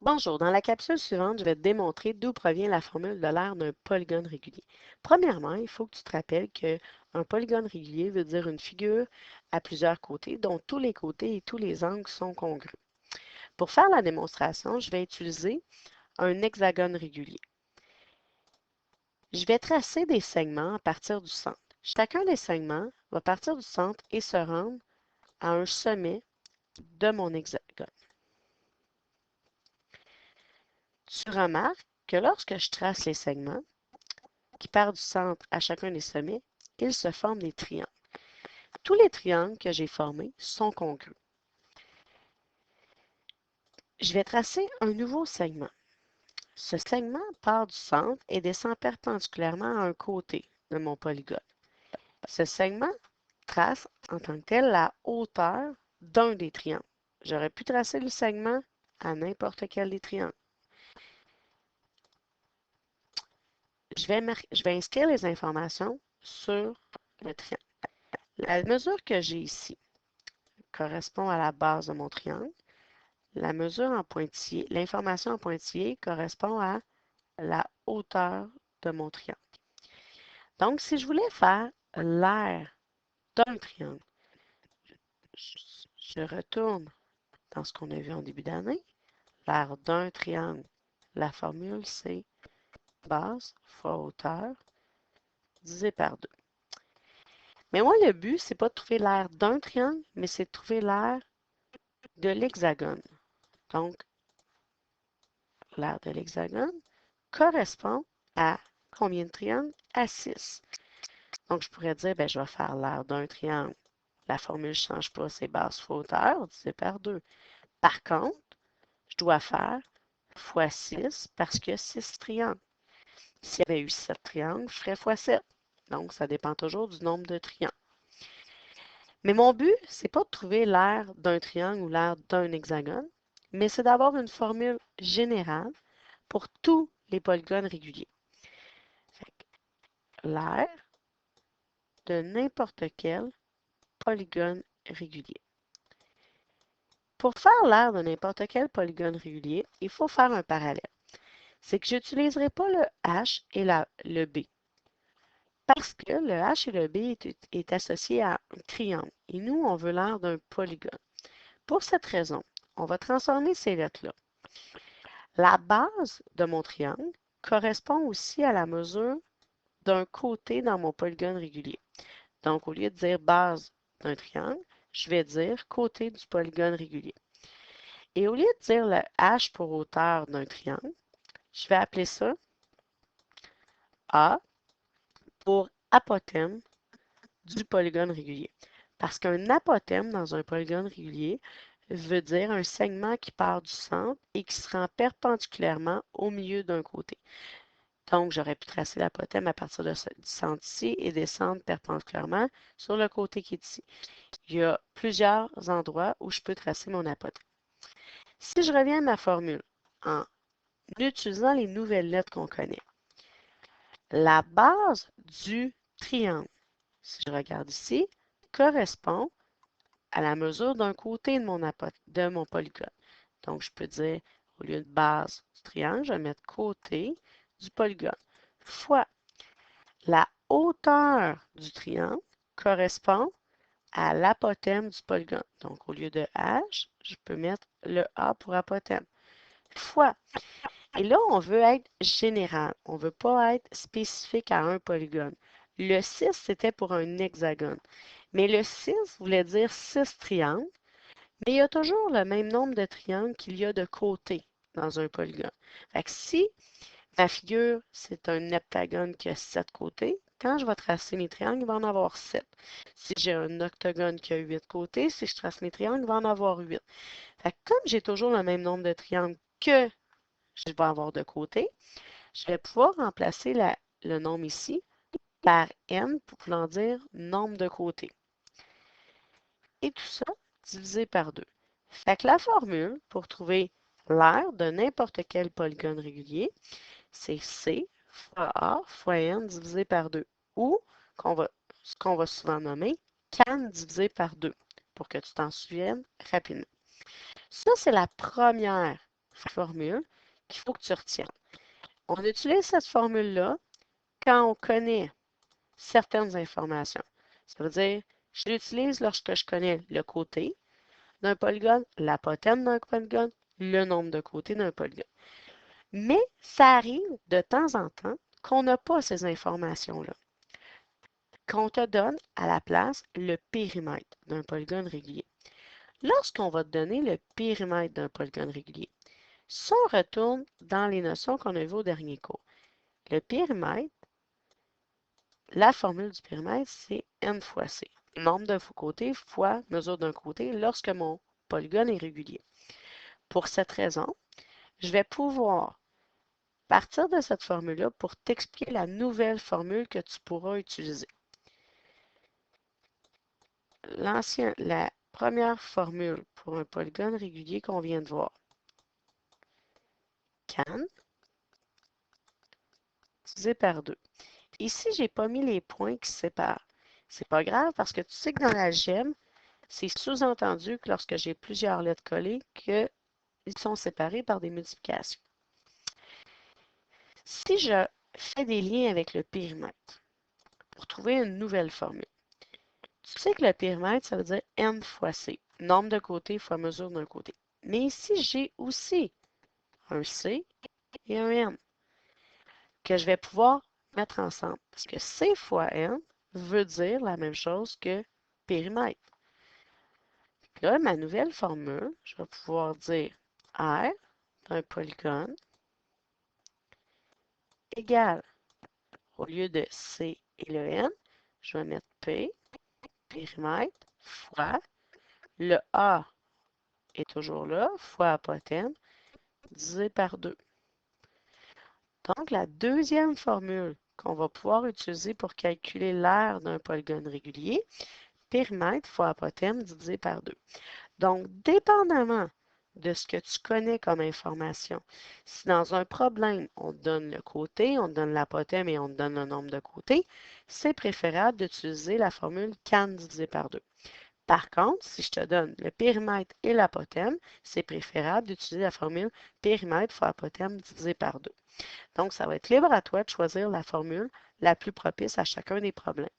Bonjour, dans la capsule suivante, je vais te démontrer d'où provient la formule de l'aire d'un polygone régulier. Premièrement, il faut que tu te rappelles qu'un polygone régulier veut dire une figure à plusieurs côtés, dont tous les côtés et tous les angles sont congrus. Pour faire la démonstration, je vais utiliser un hexagone régulier. Je vais tracer des segments à partir du centre. Chacun des segments va partir du centre et se rendre à un sommet de mon hexagone. Tu remarques que lorsque je trace les segments qui partent du centre à chacun des sommets, ils se forment des triangles. Tous les triangles que j'ai formés sont congrus. Je vais tracer un nouveau segment. Ce segment part du centre et descend perpendiculairement à un côté de mon polygone. Ce segment trace en tant que tel la hauteur d'un des triangles. J'aurais pu tracer le segment à n'importe quel des triangles. Je vais inscrire les informations sur le triangle. La mesure que j'ai ici correspond à la base de mon triangle. La mesure en pointillé, l'information en pointillé correspond à la hauteur de mon triangle. Donc, si je voulais faire l'aire d'un triangle, je retourne dans ce qu'on a vu en début d'année. L'aire d'un triangle, la formule, c'est base fois hauteur divisé par 2. Mais moi, le but, c'est pas de trouver l'aire d'un triangle, mais c'est de trouver l'aire de l'hexagone. Donc, l'aire de l'hexagone correspond à combien de triangles? À 6. Donc, je pourrais dire, ben, je vais faire l'aire d'un triangle. La formule ne change pas, c'est base fois hauteur divisé par 2. Par contre, je dois faire fois 6 parce qu'il y a 6 triangles. S'il y avait eu 7 triangles, je ferais fois 7. Donc, ça dépend toujours du nombre de triangles. Mais mon but, c'est pas de trouver l'aire d'un triangle ou l'aire d'un hexagone, mais c'est d'avoir une formule générale pour tous les polygones réguliers. L'aire de n'importe quel polygone régulier. Pour faire l'aire de n'importe quel polygone régulier, il faut faire un parallèle. C'est que je n'utiliserai pas le H et le B. Parce que le H et le B est associé à un triangle. Et nous, on veut l'aire d'un polygone. Pour cette raison, on va transformer ces lettres-là. La base de mon triangle correspond aussi à la mesure d'un côté dans mon polygone régulier. Donc, au lieu de dire base d'un triangle, je vais dire côté du polygone régulier. Et au lieu de dire le H pour hauteur d'un triangle, je vais appeler ça A pour apothème du polygone régulier. Parce qu'un apothème dans un polygone régulier veut dire un segment qui part du centre et qui se rend perpendiculairement au milieu d'un côté. Donc, j'aurais pu tracer l'apothème à partir du centre ici et descendre perpendiculairement sur le côté qui est ici. Il y a plusieurs endroits où je peux tracer mon apothème. Si je reviens à ma formule en utilisant les nouvelles lettres qu'on connaît, la base du triangle, si je regarde ici, correspond à la mesure d'un côté de mon polygone. Donc, je peux dire, au lieu de base du triangle, je vais mettre côté du polygone fois la hauteur du triangle correspond à l'apothème du polygone. Donc, au lieu de H, je peux mettre le A pour apothème. Fois. Et là, on veut être général. On ne veut pas être spécifique à un polygone. Le 6, c'était pour un hexagone. Mais le 6 voulait dire 6 triangles, mais il y a toujours le même nombre de triangles qu'il y a de côtés dans un polygone. Fait que si ma figure, c'est un heptagone qui a 7 côtés, quand je vais tracer mes triangles, il va en avoir 7. Si j'ai un octogone qui a 8 côtés, si je trace mes triangles, il va en avoir 8. Fait que comme j'ai toujours le même nombre de triangles que je vais avoir de côté, je vais pouvoir remplacer le nombre ici par n pour vouloir dire nombre de côtés. Et tout ça divisé par 2. Fait que la formule pour trouver l'aire de n'importe quel polygone régulier, c'est C fois A fois n divisé par 2. Ou ce qu'on va souvent nommer CAN divisé par 2 pour que tu t'en souviennes rapidement. Ça, c'est la première formule qu'il faut que tu retiennes. On utilise cette formule-là quand on connaît certaines informations. Ça veut dire, je l'utilise lorsque je connais le côté d'un polygone, l'apothème d'un polygone, le nombre de côtés d'un polygone. Mais ça arrive de temps en temps qu'on n'a pas ces informations-là, qu'on te donne à la place le périmètre d'un polygone régulier. Lorsqu'on va te donner le périmètre d'un polygone régulier, si on retourne dans les notions qu'on a vues au dernier cours, le périmètre, la formule du périmètre, c'est n fois c. Nombre de côtés fois mesure d'un côté lorsque mon polygone est régulier. Pour cette raison, je vais pouvoir partir de cette formule-là pour t'expliquer la nouvelle formule que tu pourras utiliser. La première formule pour un polygone régulier qu'on vient de voir, can divisé par 2. Ici, je n'ai pas mis les points qui séparent. C'est pas grave parce que tu sais que dans l'algèbre, c'est sous-entendu que lorsque j'ai plusieurs lettres collées, qu'ils sont séparés par des multiplications. Si je fais des liens avec le périmètre pour trouver une nouvelle formule, tu sais que le périmètre, ça veut dire n fois c, nombre de côtés fois mesure d'un côté. Mais ici, j'ai aussi un c et un n que je vais pouvoir mettre ensemble. Parce que c fois n veut dire la même chose que périmètre. Là, ma nouvelle formule, je vais pouvoir dire R d'un polygone égale, au lieu de C et le N, je vais mettre P, périmètre, fois le A est toujours là, fois apothème, divisé par 2. Donc, la deuxième formule qu'on va pouvoir utiliser pour calculer l'aire d'un polygone régulier, périmètre fois apothème divisé par 2. Donc, dépendamment de ce que tu connais comme information, si dans un problème, on te donne le côté, on te donne l'apothème et on te donne le nombre de côtés, c'est préférable d'utiliser la formule can divisé par 2. Par contre, si je te donne le périmètre et l'apothème, c'est préférable d'utiliser la formule périmètre fois apothème divisé par 2. Donc, ça va être libre à toi de choisir la formule la plus propice à chacun des problèmes.